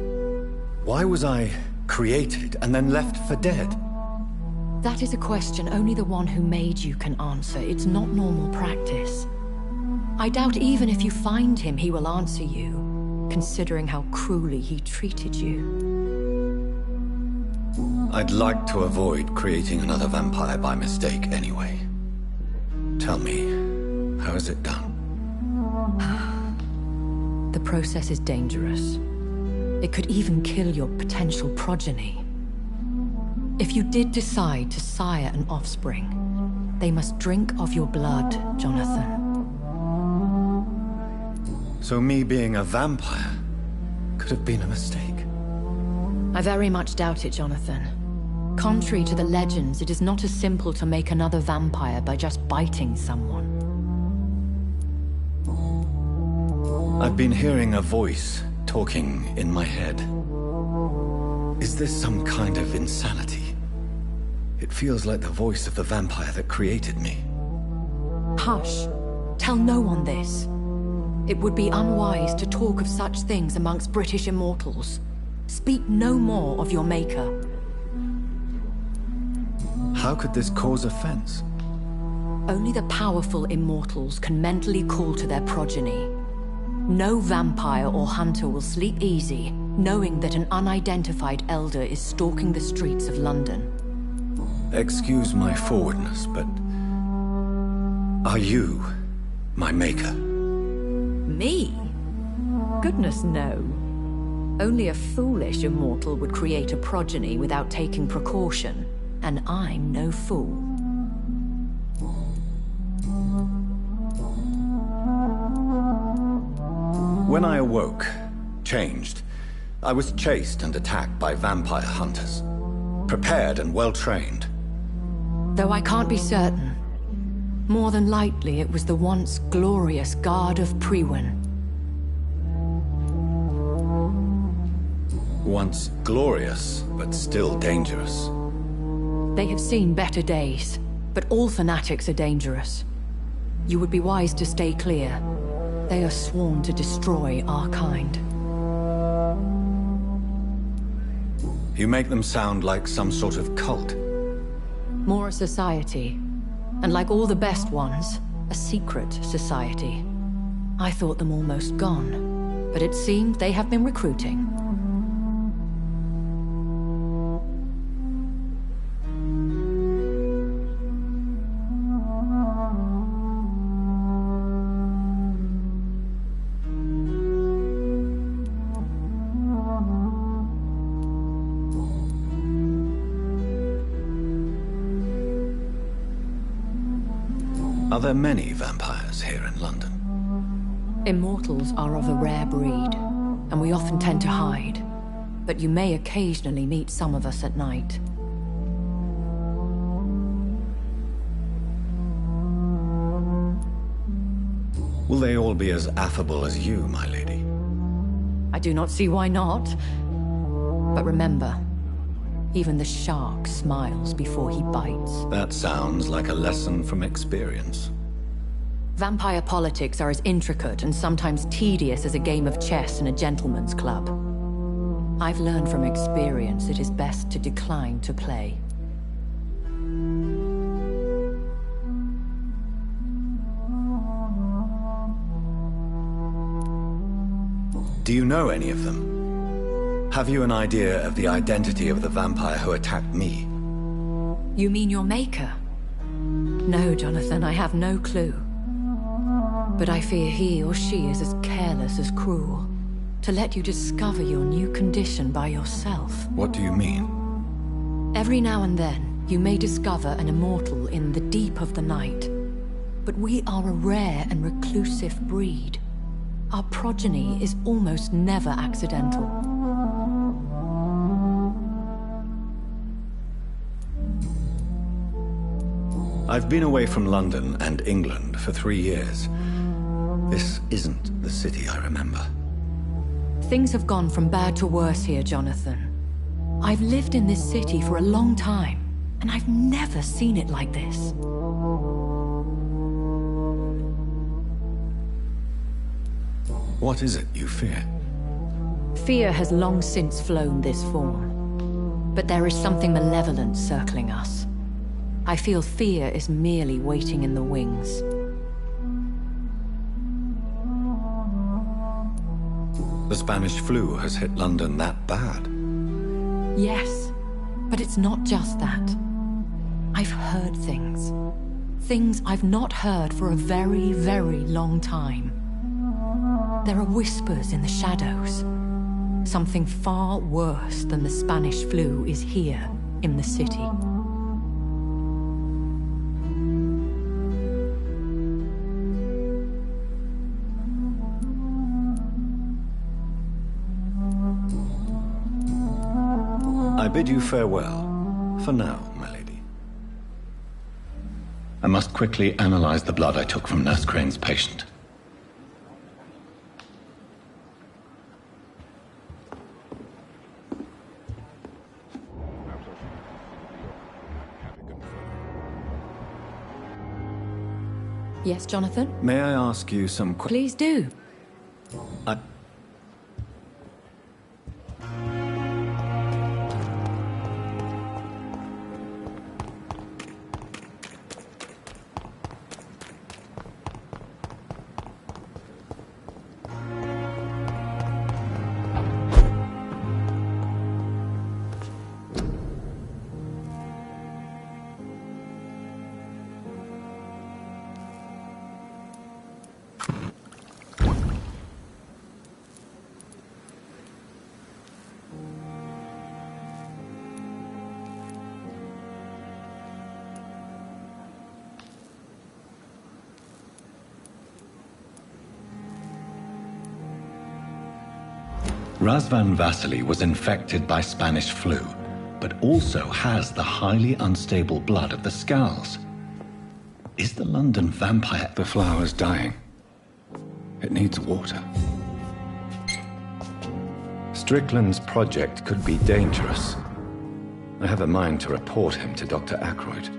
Why was I created and then left for dead? That is a question only the one who made you can answer. It's not normal practice. I doubt even if you find him, he will answer you, considering how cruelly he treated you. I'd like to avoid creating another vampire by mistake anyway. Tell me, how is it done? The process is dangerous. It could even kill your potential progeny. If you did decide to sire an offspring, they must drink of your blood, Jonathan. So me being a vampire could have been a mistake? I very much doubt it, Jonathan. Contrary to the legends, it is not as simple to make another vampire by just biting someone. I've been hearing a voice talking in my head. Is this some kind of insanity? It feels like the voice of the vampire that created me. Hush. Tell no one this. It would be unwise to talk of such things amongst British immortals. Speak no more of your maker. How could this cause offense? Only the powerful immortals can mentally call to their progeny. No vampire or hunter will sleep easy, knowing that an unidentified elder is stalking the streets of London. Excuse my forwardness, but... are you my maker? Me? Goodness, no. Only a foolish immortal would create a progeny without taking precaution, and I'm no fool. When I awoke, changed, I was chased and attacked by vampire hunters. Prepared and well-trained. Though I can't be certain. More than likely, it was the once glorious Guard of Priwen. Once glorious, but still dangerous. They have seen better days, but all fanatics are dangerous. You would be wise to stay clear. They are sworn to destroy our kind. You make them sound like some sort of cult. More a society. And like all the best ones, a secret society. I thought them almost gone, but it seemed they have been recruiting. Are there many vampires here in London? Immortals are of a rare breed, and we often tend to hide. But you may occasionally meet some of us at night. Will they all be as affable as you, my lady? I do not see why not. But remember, even the shark smiles before he bites. That sounds like a lesson from experience. Vampire politics are as intricate and sometimes tedious as a game of chess in a gentleman's club. I've learned from experience it is best to decline to play. Do you know any of them? Have you an idea of the identity of the vampire who attacked me? You mean your maker? No, Jonathan, I have no clue. But I fear he or she is as careless as cruel. To let you discover your new condition by yourself. What do you mean? Every now and then, you may discover an immortal in the deep of the night. But we are a rare and reclusive breed. Our progeny is almost never accidental. I've been away from London and England for 3 years. This isn't the city I remember. Things have gone from bad to worse here, Jonathan. I've lived in this city for a long time, and I've never seen it like this. What is it you fear? Fear has long since flown this form. But there is something malevolent circling us. I feel fear is merely waiting in the wings. The Spanish flu has hit London that bad? Yes, but it's not just that. I've heard things. Things I've not heard for a very, very long time. There are whispers in the shadows. Something far worse than the Spanish flu is here in the city. I bid you farewell, for now, my lady. I must quickly analyze the blood I took from Nurse Crane's patient. Yes, Jonathan? May I ask you some Please do. Razvan Vasily was infected by Spanish flu, but also has the highly unstable blood of the Scows. Is the London vampire... The flower's dying. It needs water. Strickland's project could be dangerous. I have a mind to report him to Dr. Ackroyd.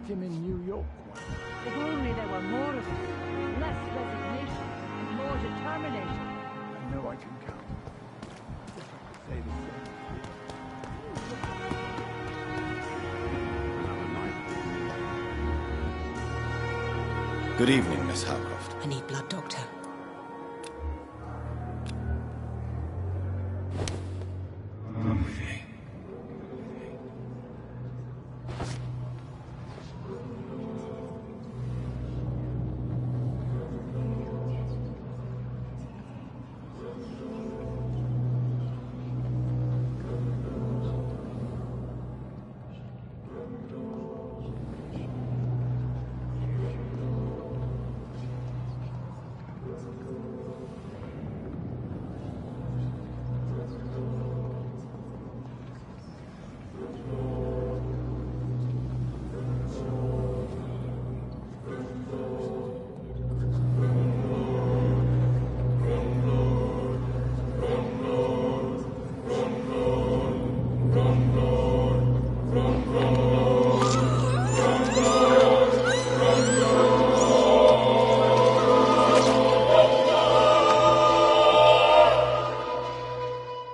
Him in New York once. If only there were more of us. Less resignation and more determination. I know I can count. Just have to say the same. Good evening, Miss Howcroft. I need blood, Doctor.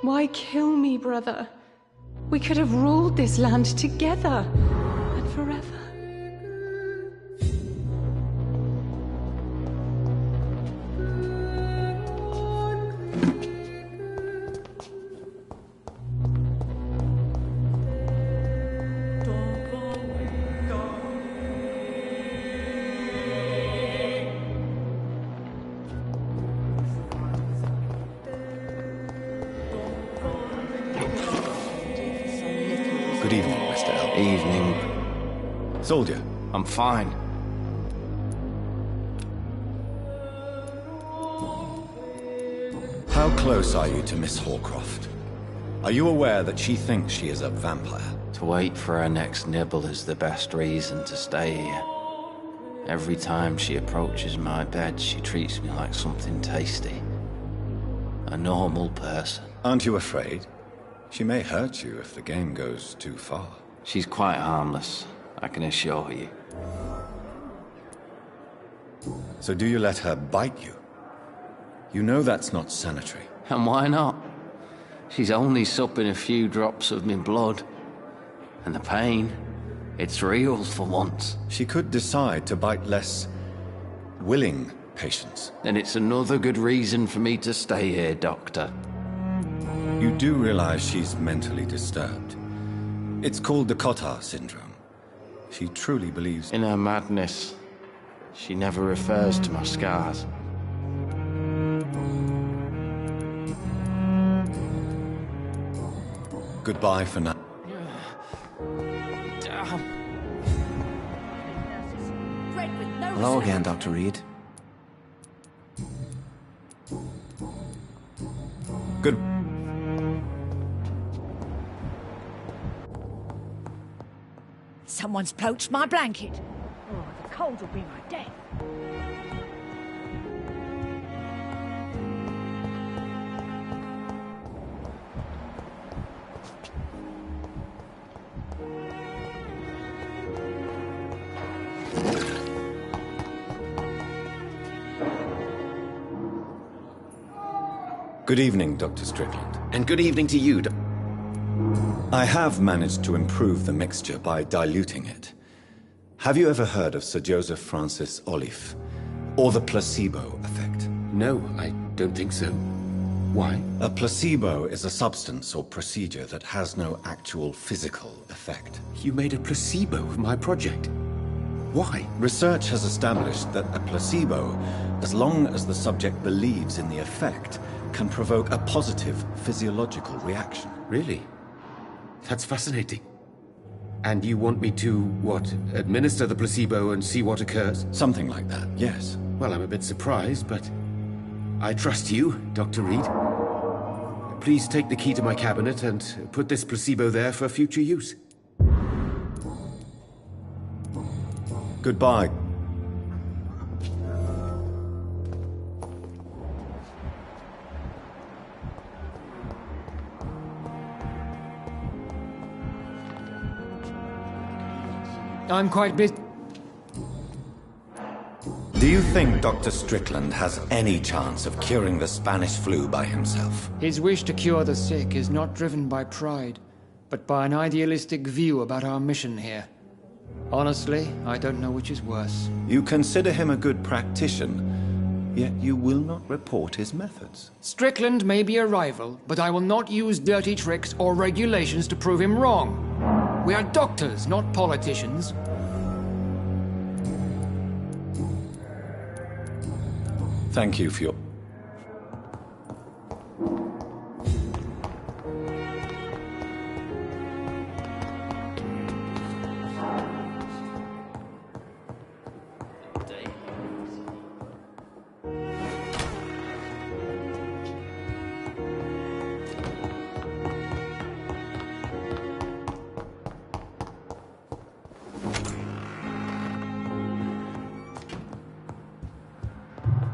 Why kill me, brother? We could have ruled this land together and forever. Evening. Soldier. I'm fine. How close are you to Miss Horcroft? Are you aware that she thinks she is a vampire? To wait for her next nibble is the best reason to stay here. Every time she approaches my bed, she treats me like something tasty. A normal person. Aren't you afraid? She may hurt you if the game goes too far. She's quite harmless, I can assure you. So do you let her bite you? You know that's not sanitary. And why not? She's only supping a few drops of my blood. And the pain, it's real for once. She could decide to bite less willing patients. Then it's another good reason for me to stay here, Doctor. You do realize she's mentally disturbed. It's called the Cotard syndrome. She truly believes... In her madness, she never refers to my scars. Goodbye for now. Hello again, Dr. Reed. Good. Someone's poached my blanket. Oh, the cold will be my death. Good evening, Dr. Strickland. And good evening to you, I have managed to improve the mixture by diluting it. Have you ever heard of Sir Joseph Francis Olive, or the placebo effect? No, I don't think so. Why? A placebo is a substance or procedure that has no actual physical effect. You made a placebo of my project. Why? Research has established that a placebo, as long as the subject believes in the effect, can provoke a positive physiological reaction. Really? That's fascinating. And you want me to, what, administer the placebo and see what occurs? Something like that, yes. Well, I'm a bit surprised, but I trust you, Dr. Reed. Please take the key to my cabinet and put this placebo there for future use. Goodbye. I'm quite busy. Do you think Dr. Strickland has any chance of curing the Spanish flu by himself? His wish to cure the sick is not driven by pride, but by an idealistic view about our mission here. Honestly, I don't know which is worse. You consider him a good practitioner, yet you will not report his methods. Strickland may be a rival, but I will not use dirty tricks or regulations to prove him wrong. We are doctors, not politicians. Thank you for your...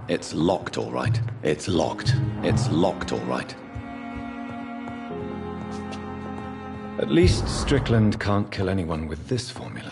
It's locked, all right. It's locked. It's locked, all right. At least Strickland can't kill anyone with this formula.